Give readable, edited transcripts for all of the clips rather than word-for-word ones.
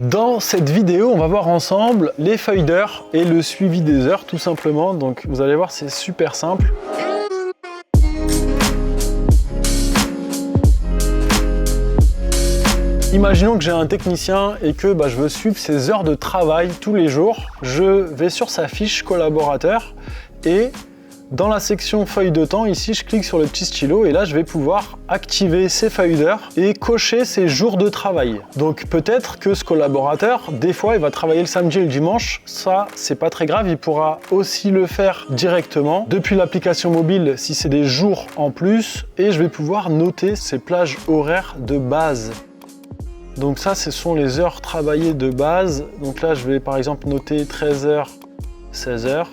Dans cette vidéo, on va voir ensemble les feuilles d'heures et le suivi des heures tout simplement. Donc vous allez voir, c'est super simple. Imaginons que j'ai un technicien et que je veux suivre ses heures de travail tous les jours. Je vais sur sa fiche collaborateur et dans la section feuille de temps, ici, je clique sur le petit stylo et là, je vais pouvoir activer ces feuilles d'heures et cocher ses jours de travail. Donc peut-être que ce collaborateur, des fois, il va travailler le samedi et le dimanche. Ça, c'est pas très grave. Il pourra aussi le faire directement depuis l'application mobile si c'est des jours en plus. Et je vais pouvoir noter ses plages horaires de base. Donc ça, ce sont les heures travaillées de base. Donc là, je vais par exemple noter 13h, 16h.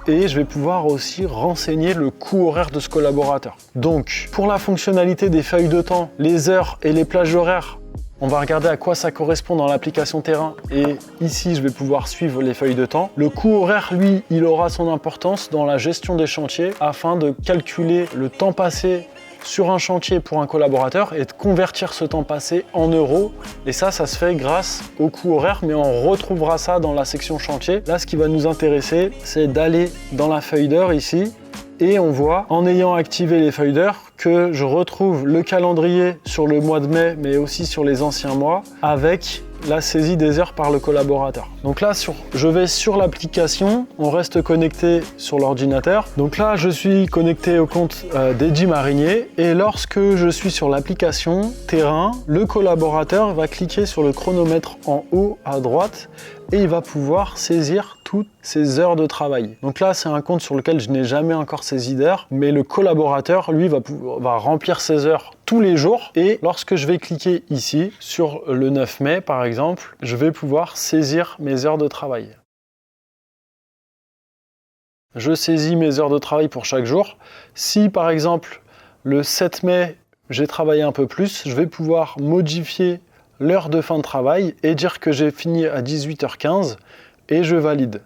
Et je vais pouvoir aussi renseigner le coût horaire de ce collaborateur. Donc, pour la fonctionnalité des feuilles de temps, les heures et les plages horaires, on va regarder à quoi ça correspond dans l'application terrain. Et ici, je vais pouvoir suivre les feuilles de temps. Le coût horaire, lui, il aura son importance dans la gestion des chantiers afin de calculer le temps passé sur un chantier pour un collaborateur et de convertir ce temps passé en euros. Et ça se fait grâce au coût horaire, mais on retrouvera ça dans la section chantier. Là, ce qui va nous intéresser, c'est d'aller dans la feuille d'heure ici et on voit, en ayant activé les feuilles d'heure, que je retrouve le calendrier sur le mois de mai, mais aussi sur les anciens mois, avec la saisie des heures par le collaborateur. Donc là, je vais sur l'application, on reste connecté sur l'ordinateur. Donc là, je suis connecté au compte d'Eddy Marinier et lorsque je suis sur l'application terrain, le collaborateur va cliquer sur le chronomètre en haut à droite et il va pouvoir saisir toutes ses heures de travail. Donc là, c'est un compte sur lequel je n'ai jamais encore saisi d'heures, mais le collaborateur, lui, va remplir ses heures tous les jours. Et lorsque je vais cliquer ici, sur le 9 mai par exemple, je vais pouvoir saisir mes heures de travail. Je saisis mes heures de travail pour chaque jour. Si par exemple, le 7 mai, j'ai travaillé un peu plus, je vais pouvoir modifier l'heure de fin de travail et dire que j'ai fini à 18h15 et je valide.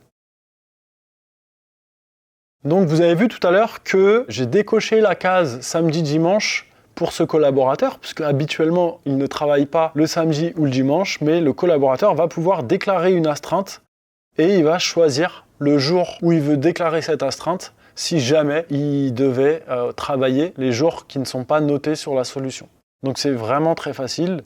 Donc vous avez vu tout à l'heure que j'ai décoché la case samedi-dimanche pour ce collaborateur, puisque habituellement il ne travaille pas le samedi ou le dimanche, mais le collaborateur va pouvoir déclarer une astreinte et il va choisir le jour où il veut déclarer cette astreinte si jamais il devait travailler les jours qui ne sont pas notés sur la solution. Donc c'est vraiment très facile.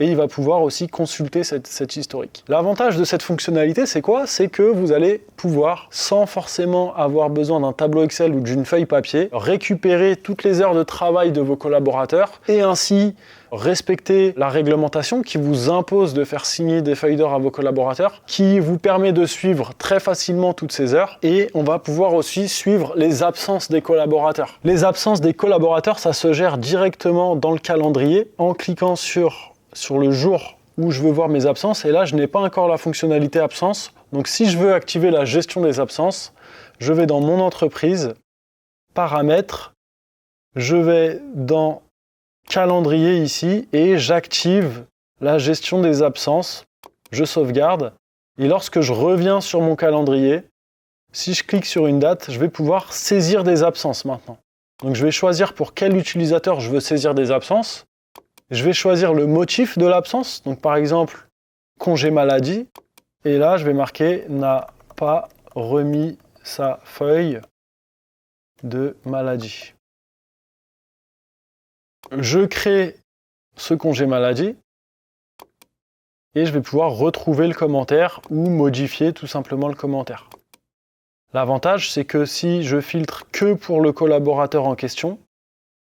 Et il va pouvoir aussi consulter cette historique. L'avantage de cette fonctionnalité, c'est quoi? C'est que vous allez pouvoir, sans forcément avoir besoin d'un tableau Excel ou d'une feuille papier, récupérer toutes les heures de travail de vos collaborateurs et ainsi respecter la réglementation qui vous impose de faire signer des feuilles d'heures à vos collaborateurs, qui vous permet de suivre très facilement toutes ces heures et on va pouvoir aussi suivre les absences des collaborateurs. Les absences des collaborateurs, ça se gère directement dans le calendrier en cliquant sur le jour où je veux voir mes absences et là je n'ai pas encore la fonctionnalité absence. Donc si je veux activer la gestion des absences, je vais dans mon entreprise, paramètres, je vais dans calendrier ici et j'active la gestion des absences, je sauvegarde et lorsque je reviens sur mon calendrier, si je clique sur une date, je vais pouvoir saisir des absences maintenant. Donc je vais choisir pour quel utilisateur je veux saisir des absences. Je vais choisir le motif de l'absence, donc par exemple, congé maladie. Et là, je vais marquer « n'a pas remis sa feuille de maladie ». Je crée ce congé maladie et je vais pouvoir retrouver le commentaire ou modifier tout simplement le commentaire. L'avantage, c'est que si je filtre que pour le collaborateur en question,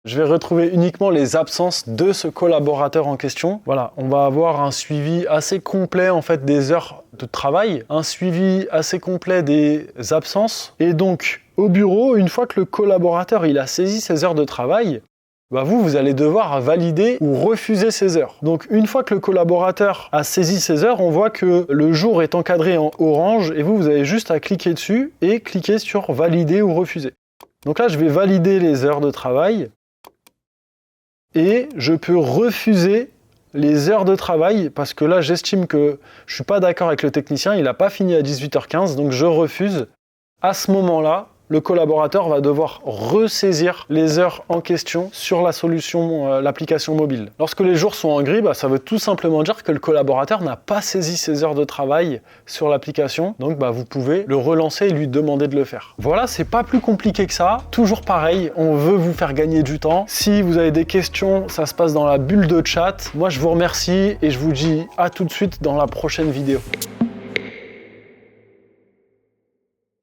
je vais retrouver uniquement les absences de ce collaborateur en question. Voilà, on va avoir un suivi assez complet en fait des heures de travail, un suivi assez complet des absences. Et donc, au bureau, une fois que le collaborateur il a saisi ses heures de travail, vous allez devoir valider ou refuser ces heures. Donc, une fois que le collaborateur a saisi ses heures, on voit que le jour est encadré en orange et vous avez juste à cliquer dessus et cliquer sur valider ou refuser. Donc là, je vais valider les heures de travail. Et je peux refuser les heures de travail parce que là, j'estime que je ne suis pas d'accord avec le technicien, il n'a pas fini à 18h15, donc je refuse. À ce moment-là, le collaborateur va devoir ressaisir les heures en question sur la solution, l'application mobile. Lorsque les jours sont en gris, ça veut tout simplement dire que le collaborateur n'a pas saisi ses heures de travail sur l'application. Donc vous pouvez le relancer et lui demander de le faire. Voilà, c'est pas plus compliqué que ça. Toujours pareil, on veut vous faire gagner du temps. Si vous avez des questions, ça se passe dans la bulle de chat. Moi, je vous remercie et je vous dis à tout de suite dans la prochaine vidéo.